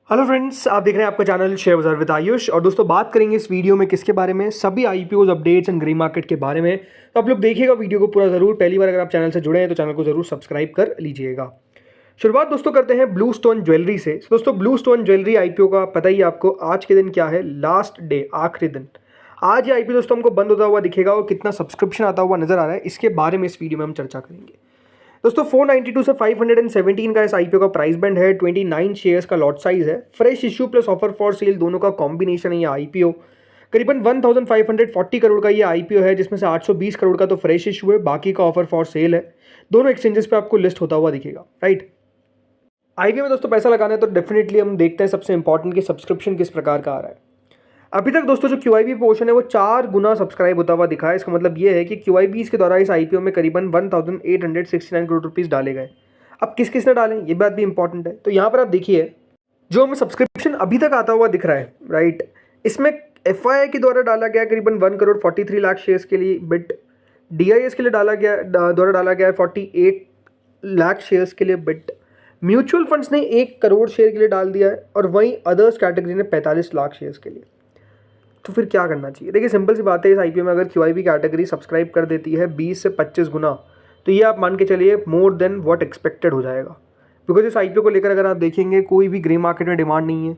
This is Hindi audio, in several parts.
हेलो फ्रेंड्स, आप देख रहे हैं आपका चैनल शेयर बाजार विद आयुष। और दोस्तों बात करेंगे इस वीडियो में किसके बारे में, सभी IPOs updates and grey market के बारे में। तो आप लोग देखिएगा वीडियो को पूरा जरूर। पहली बार अगर आप चैनल से जुड़े हैं तो चैनल को जरूर सब्सक्राइब कर लीजिएगा। शुरुआत दोस्तों करते हैं ब्लू स्टोन ज्वेलरी से। दोस्तों ब्लू स्टोन ज्वेलरी आईपीओ का पता ही आपको, आज के दिन क्या है, लास्ट डे, आखिरी दिन। आज ये आईपीओ दोस्तों हमको बंद होता हुआ दिखेगा और कितना सब्सक्रिप्शन आता हुआ नजर आ रहा है, इसके बारे में इस वीडियो में हम चर्चा करेंगे। दोस्तों 492 से 517 का इस आईपीओ का प्राइस बैंड है। 29 शेयर्स का लॉट साइज है। Fresh issue plus offer for sale दोनों का कॉम्बिनेशन है ये आईपीओ। करीबन 1540 करोड़ का ये आईपीओ है, जिसमें से 820 करोड़ का तो फ्रेश इश्यू है, बाकी का ऑफर फॉर सेल है। दोनों एक्सचेंजेस पे आपको लिस्ट होता हुआ दिखेगा, राइट। आईपीओ में दोस्तों पैसा लगाना है तो डेफिनेटली हम देखते हैं सबसे इंपॉर्टेंट कि सब्सक्रिप्शन किस प्रकार का आ रहा है। अभी तक दोस्तों जो क्यूआईबी पोर्शन है वो 4 गुना सब्सक्राइब होता हुआ दिखा है। इसका मतलब ये है कि क्यूआईबीज के द्वारा इस आईपीओ में करीबन 1869 करोड़ रुपीस डाले गए। अब किस किस ने डाले, ये बात भी इंपॉर्टेंट है। तो यहाँ पर आप देखिए, जो हमें सब्सक्रिप्शन अभी तक आता हुआ दिख रहा है, राइट, इसमें एफआईआई के द्वारा डाला गया करीबन 1 करोड़ 43 लाख शेयर्स के लिए बिट। डीआईएस के लिए द्वारा डाला गया 48 लाख शेयर्स के लिए बिट। म्यूचुअल फंड्स ने 1 करोड़ शेयर के लिए डाल दिया है, और वहीं अदर्स कैटेगरी ने 45 लाख शेयर्स के लिए। तो फिर क्या करना चाहिए? देखिए सिंपल सी बात है, इस आईपीओ में अगर क्यूआईबी कैटेगरी सब्सक्राइब कर देती है 20 से 25 गुना, तो ये आप मान के चलिए मोर देन व्हाट एक्सपेक्टेड हो जाएगा। बिकॉज इस आईपीओ को लेकर अगर आप देखेंगे, कोई भी ग्रे मार्केट में डिमांड नहीं है,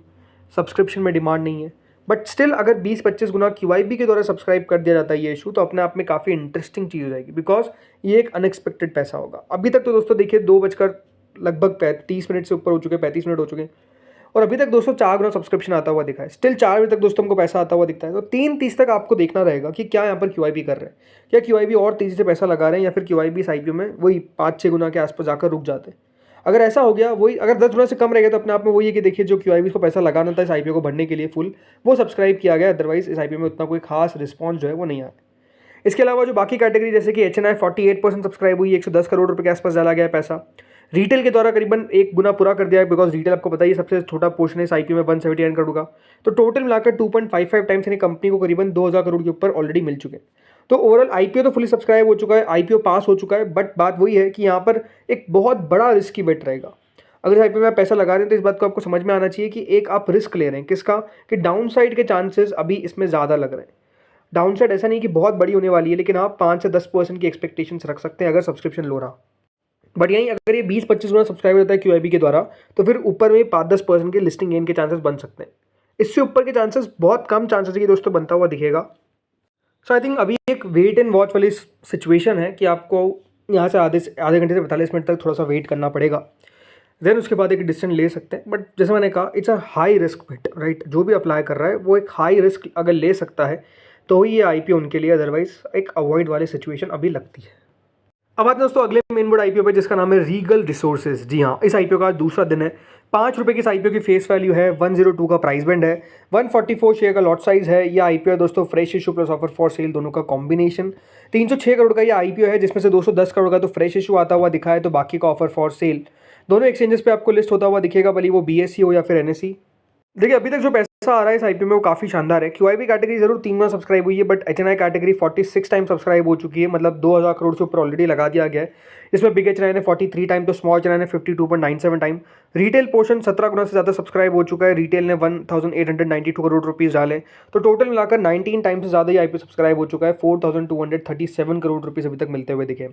सब्सक्रिप्शन में डिमांड नहीं है, बट स्टिल अगर 20-25 गुना क्यूआईबी के द्वारा सब्सक्राइब कर दिया जाता है ये इशू, तो अपने आप में काफ़ी इंटरेस्टिंग चीज़ हो जाएगी। बिकॉज ये एक अनएक्सपेक्टेड पैसा होगा। अभी तक तो दोस्तों देखिए 2 बजकर लगभग 30 मिनट से ऊपर हो चुके हैं, 35 मिनट हो चुके हैं, और अभी तक दोस्तों 4 गुना सब्सक्रिप्शन आता हुआ दिखा है। स्टिल 4 बजे तक दोस्तों हमको पैसा आता हुआ दिखता है। तो 3:30 तक आपको देखना रहेगा कि क्या यहाँ पर क्यूआईबी कर रहे हैं, क्या क्यूआईबी और तेजी से पैसा लगा रहे हैं, या फिर क्यूआईबी इस आईपीओ में वही 5-6 गुना के आसपास जाकर रुक जाते हैं। अगर ऐसा हो गया, वही अगर 10 गुना से कम रहेगा, तो अपने आप में वही है कि देखिए जो क्यूआईबी को पैसा लगाना था इस आईपीओ को भरने के लिए फुल, वो सब्सक्राइब किया गया। अदरवाइज इस आईपीओ में उतना कोई खास रिस्पॉन्स जो है वो नहीं आया। इसके अलावा जो बाकी कैटेगरी, जैसे कि एचएनआई 48% सब्सक्राइब हुई, 110 करोड़ रुपए के आसपास डाला गया है पैसा। रिटेल के द्वारा करीबन 1 गुना पूरा कर दिया है, बिकॉज रिटेल आपको पता ही सबसे छोटा पोर्शन है इस आईपीओ में 179 करोड़ का। तो टोटल मिलाकर 2.55 टाइम्स यानी कंपनी को करीबन 2000 करोड़ के ऊपर ऑलरेडी मिल चुके हैं। तो ओवरऑल आईपीओ तो फुली सब्सक्राइब हो चुका है, आईपीओ पास हो चुका है। बट बात वही है कि यहाँ पर एक बहुत बड़ा रिस्क की बेट रहेगा। अगर इस आईपीओ में आप पैसा लगा रहे हैं तो इस बात को आपको समझ में आना चाहिए कि एक आप रिस्क ले रहे हैं, किसका, कि डाउन साइड के चांसेस अभी इसमें ज़्यादा लग रहे हैं। डाउन साइड ऐसा नहीं कि बहुत बड़ी होने वाली है, लेकिन आप 5 से 10% की एक्सपेक्टेशंस रख सकते हैं अगर सब्सक्रिप्शन लो रहा। बट यहीं अगर ये 20-25 गुना सब्सक्राइब होता है क्यूआईबी के द्वारा, तो फिर ऊपर में 5-10% के लिस्टिंग गेन के चांसेस बन सकते हैं। इससे ऊपर के चांसेस, बहुत कम चांसेस है कि दोस्तों बनता हुआ दिखेगा। सो आई थिंक अभी एक वेट एंड वॉच वाली सिचुएशन है कि आपको यहाँ से आधे घंटे से 45 मिनट तक थोड़ा सा वेट करना पड़ेगा। देन उसके बाद एक डिसीजन ले सकते हैं। बट जैसे मैंने कहा, it's a high risk bet, right. जो भी अप्लाई कर रहा है वो एक हाई रिस्क अगर ले सकता है तो ही ये आईपीओ उनके लिए, अदरवाइज एक अवॉइड वाली सिचुएशन अभी लगती है। अब आते हैं दोस्तों अगले मेन बोर्ड आईपीओ पे, जिसका नाम है रीगल रिसोर्सेज। जी हाँ, इस आईपीओ का दूसरा दिन है। 5 रुपये की इस आईपीओ की फेस वैल्यू है। 102 का प्राइस बैंड है। 144 शेयर का लॉट साइज है। यह आईपीओ है दोस्तों fresh issue plus offer for sale दोनों का कॉम्बिनेशन। 306 करोड़ का ये आईपीओ है, जिसमें से 210 करोड़ का तो फ्रेश इशू आता हुआ दिखा है, तो बाकी का ऑफर फॉर सेल। दोनों एक्सचेंजेस पे आपको लिस्ट होता हुआ दिखेगा, भले वो बीएससी हो या फिर एनएससी। देखिए अभी तक जो पैसा आ रहा है इस आईपीओ में वो काफ़ी शानदार है। क्यूआईबी कैटेगरी जरूर 3 गुना सब्सक्राइब हुई है, but HNI category 46 time subscribe हो चुकी है, मतलब 2000 करोड़ से ऊपर ऑलरेडी लगा दिया गया है। इसमें बिग एचएनआई ने 43 टाइम, तो स्मॉल एचएनआई ने 52.97 टाइम। रिटेल पोर्शन 17 गुना से ज़्यादा सब्सक्राइब हो चुका है। रिटेल ने 1892 करोड़ रुपीज़ डाले, तो टोटल मिलाकर 19 टाइम से ज़्यादा ही आईपीओ सब्सक्राइब हो चुका है। 4237 करोड़ रुपीज़ अभी तक मिलते हुए दिखे।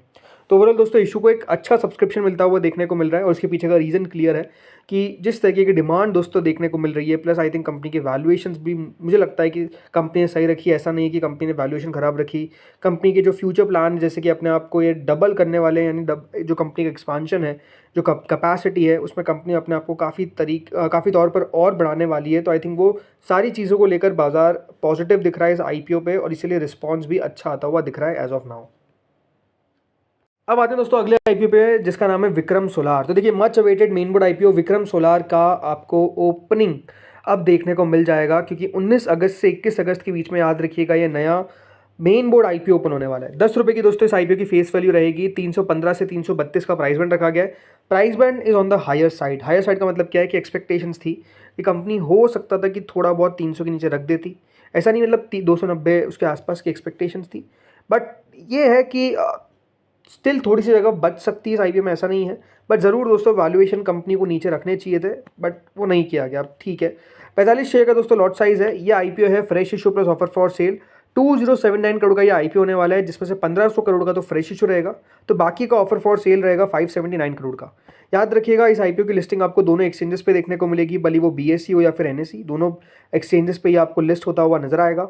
तो ओवरऑल दोस्तों इशू को एक अच्छा सब्सक्रिप्शन मिलता हुआ देखने को मिल रहा है, और उसके पीछे का रीज़न क्लियर है कि जिस तरीके की डिमांड दोस्तों देखने को मिल रही है, प्लस आई थिंक कंपनी की वैल्यूएशंस भी मुझे लगता है कि कंपनी ने सही रखी। ऐसा नहीं कि कंपनी ने वैल्यूएशन खराब रखी। कंपनी के जो फ्यूचर प्लान, जैसे कि अपने आप को ये डबल करने वाले, यानी जो कंपनी का एक्सपांशन है, जो कैपेसिटी है, उसमें कंपनी अपने आप को काफ़ी तौर पर और बढ़ाने वाली है। तो आई थिंक वो सारी चीज़ों को लेकर बाजार पॉजिटिव दिख रहा है इस आईपीओ पे, और इसीलिए रिस्पॉन्स भी अच्छा आता हुआ दिख रहा है एज ऑफ नाउ। अब आते हैं दोस्तों अगले आईपीओ पे, जिसका नाम है विक्रम सोलार। तो देखिए much awaited main board IPO Vikram solar का आपको ओपनिंग अब देखने को मिल जाएगा, क्योंकि 19 अगस्त से 21 अगस्त के बीच में, याद रखिएगा, ये नया मेन बोर्ड आईपीओ ओपन होने वाला है। 10 रुपये की दोस्तों इस आईपीओ की फेस वैल्यू रहेगी। 315 से 332 का प्राइस बैंड रखा गया है। Price band is on the higher side. Higher side का मतलब क्या है कि एक्सपेक्टेशंस थी कि कंपनी हो सकता था कि थोड़ा बहुत 300 के नीचे रख देती। ऐसा नहीं, मतलब 290 उसके आसपास की एक्सपेक्टेशंस थी। बट ये है कि स्टिल थोड़ी सी जगह बच सकती है इस आईपीओ में, ऐसा नहीं है, बट ज़रूर दोस्तों वैल्यूएशन कंपनी को नीचे रखने चाहिए थे, बट वो नहीं किया गया। ठीक है, 45 शेयर का दोस्तों लॉट साइज़ है। ये आईपीओ है fresh issue plus offer for sale. 2079 crore का ये आईपीओ होने वाला है, जिसमें से 1500 करोड़ का तो फ्रेश इशू रहेगा, तो बाकी का ऑफर फॉर सेल रहेगा 579 करोड़ का। याद रखिएगा इस आईपीओ की लिस्टिंग आपको दोनों एक्सचेंजेस पे देखने को मिलेगी, भले वो बीएसई हो या फिर एनएसई, दोनों एक्सचेंजेस पे ये आपको लिस्ट होता हुआ नजर आएगा।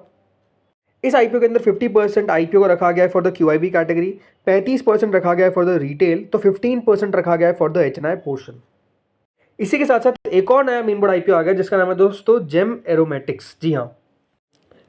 इस आईपीओ के अंदर 50% आईपीओ को रखा गया है फॉर द क्यूआईबी कैटेगरी, 35% रखा गया है फॉर द रिटेल, तो 15% रखा गया है फॉर द एचएनआई पोर्शन। इसी के साथ साथ एक और नया मेन बोर्ड आईपीओ आ गया जिसका नाम है दोस्तों जेम एरोमेटिक्स। जी हाँ,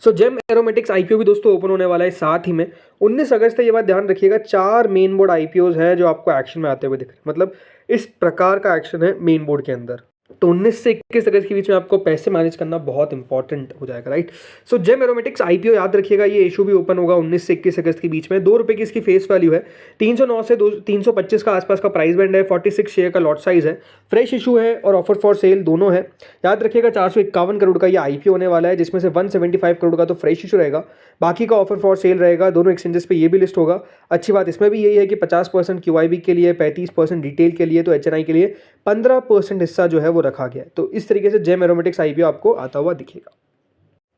सो जेम एरोमेटिक्स आईपीओ भी दोस्तों ओपन होने वाला है। साथ ही में 19 अगस्त है, ये बात ध्यान रखिएगा, 4 मेन बोर्ड आईपीओज हैं जो आपको एक्शन में आते हुए दिख रहे हैं, मतलब इस प्रकार का एक्शन है मेन बोर्ड के अंदर। तो 19 से 21 अगस्त के बीच में आपको पैसे मैनेज करना बहुत इंपॉर्टेंट हो जाएगा, राइट। सो जेम एरोमेटिक्स आईपीओ याद रखिएगा, ये इशू भी ओपन होगा 19 से 21 अगस्त के बीच में। ₹2 की इसकी फेस वैल्यू है, 309 से 325 का आसपास का प्राइस बैंड है, 46 शेयर का लॉट साइज है, फ्रेश इशू है और ऑफर फॉर सेल दोनों है। याद रखिएगा 451 करोड़ का ये आईपीओ होने वाला है, जिसमें से 175 करोड़ का तो फ्रेश इशू रहेगा, बाकी का ऑफर फॉर सेल रहेगा। दोनों एक्सचेंजेस पे ये भी लिस्ट होगा। अच्छी बात इसमें भी यही है कि 50% क्यूआईबी के लिए, 35% रिटेल के लिए, तो एचएनआई के लिए 15% हिस्सा जो है वो रखा गया है। तो इस तरीके से जेम एरोमेटिक्स आईपीओ आपको आता हुआ दिखेगा।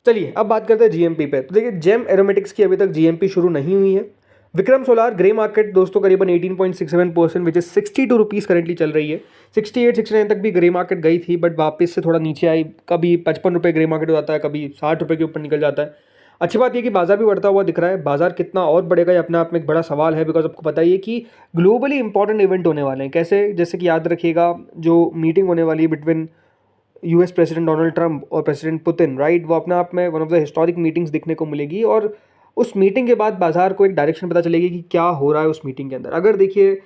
चलिए अब बात करते हैं जीएमपी पे। तो देखिए जेम एरोमेटिक्स की अभी तक जीएमपी शुरू नहीं हुई है। विक्रम सोलार ग्रे मार्केट दोस्तों करीबन 18.67% विच इज 62 रुपीज़ करेंटली चल रही है। 68-69 तक भी ग्रे मार्केट गई थी, बट वापस से थोड़ा नीचे आई। कभी 55 रुपये ग्रे मार्केट हो जाता है, कभी 60 रुपये के ऊपर निकल जाता है। अच्छी बात यह कि बाजार भी बढ़ता हुआ दिख रहा है। बाजार कितना और बढ़ेगा ये अपने आप में एक बड़ा सवाल है, बिकॉज आपको पता ही है कि ग्लोबली इंपॉर्टेंट इवेंट होने वाले हैं। कैसे, जैसे कि याद रखिएगा जो मीटिंग होने वाली है between US president Donald Trump और प्रेसिडेंट पुतिन, राइट, वो अपने आप में one of the historic meetings दिखने को मिलेगी। और उस मीटिंग के बाद बाजार को एक डायरेक्शन पता चलेगी कि क्या हो रहा है उस मीटिंग के अंदर। अगर देखिए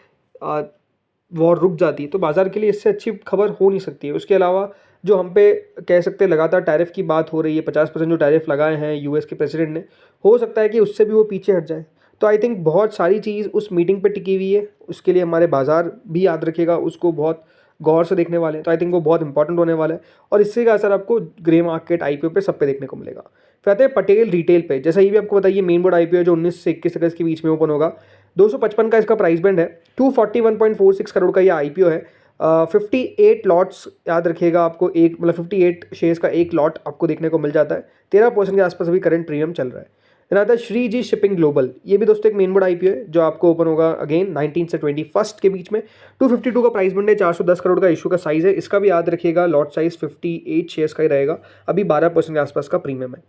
वॉर रुक जाती है तो बाजार के लिए इससे अच्छी खबर हो नहीं सकती है। उसके अलावा जो हम पे कह सकते हैं लगातार टैरिफ की बात हो रही है, 50% जो टैरिफ लगाए हैं यूएस के प्रेसिडेंट ने, हो सकता है कि उससे भी वो पीछे हट जाए। तो आई थिंक बहुत सारी चीज़ उस मीटिंग पे टिकी हुई है, उसके लिए हमारे बाजार भी याद रखेगा, उसको बहुत गौर से देखने वाले हैं। तो आई थिंक वो बहुत इंपॉर्टेंट होने वाला है और इससे का असर आपको ग्रे मार्केट आईपीओ पे सब पे देखने को मिलेगा। फिर आते हैं पटेल रिटेल पे। जैसा ये भी आपको बताइए मेन बोर्ड आईपीओ है जो 19 से 21 अगस्त के बीच में ओपन होगा। 255 का इसका प्राइस बैंड है, 241.46 करोड़ का ये आईपीओ है। 58 लॉट्स याद रखिएगा आपको, एक मतलब 58 शेयर्स का एक लॉट आपको देखने को मिल जाता है। 13% के आसपास अभी करंट प्रीमियम चल रहा है। फिर आता है श्री जी शिपिंग ग्लोबल। ये भी दोस्तों एक मेन बोर्ड आईपीओ है जो आपको ओपन होगा अगेन 19 से 21 के बीच में। 252 का प्राइस बैंड है, 410 करोड़ का इशू का साइज है। इसका भी याद रखिएगा लॉट साइज 58 शेयर्स का ही रहेगा, अभी 12% के आसपास का प्रीमियम है।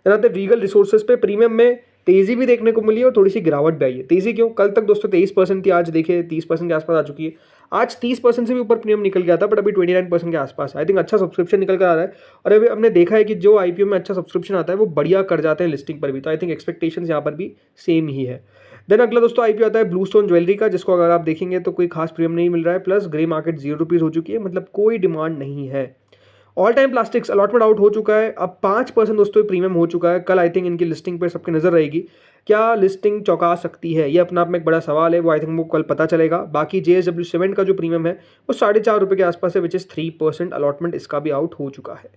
फिर आते हैं रीगल रिसोर्सेज पे। प्रीमियम में तेजी भी देखने को मिली है और थोड़ी सी गिरावट भी आई है। तेजी क्यों, कल तक दोस्तों 23% थी, आज देखिए 30% के आसपास आ चुकी है। आज 30% से भी ऊपर प्रीमियम निकल गया था, बट अभी 29% के आसपास। आई थिंक अच्छा सब्सक्रिप्शन निकल कर आ रहा है और अभी हमने देखा है कि जो आईपीओ में अच्छा सब्सक्रिप्शन आता है वो बढ़िया कर जाते हैं लिस्टिंग पर भी। तो आई थिंक एक्सपेक्टेशंस यहाँ पर भी सेम ही है। देन अगला दोस्तों आईपीओ आता है ब्लू स्टोन ज्वेलरी का, जिसको अगर आप देखेंगे तो कोई खास प्रीमियम नहीं मिल रहा है, प्लस ग्रे मार्केट 0 रुपीज़ हो चुकी है, मतलब कोई डिमांड नहीं है। All time plastics allotment out हो चुका है, अब 5% दोस्तों प्रीमियम हो चुका है। कल आई थिंक इनकी लिस्टिंग पर सबकी नजर रहेगी, क्या लिस्टिंग चौंका सकती है, ये अपना आप में एक बड़ा सवाल है। वो आई थिंक वो कल पता चलेगा। बाकी JSW का जो प्रीमियम है वो 4.5 रुपये के आसपास है, विच इज़ 3% अलॉटमेंट इसका भी आउट हो चुका है।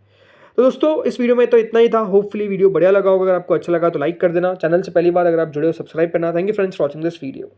तो दोस्तों इस वीडियो में तो इतना ही था। होपफुली वीडियो बढ़िया लगा होगा। अगर आपको अच्छा लगा तो लाइक कर देना, चैनल से पहली बार अगर आप जुड़े हो सब्सक्राइब करना। Thank you friends for watching this video.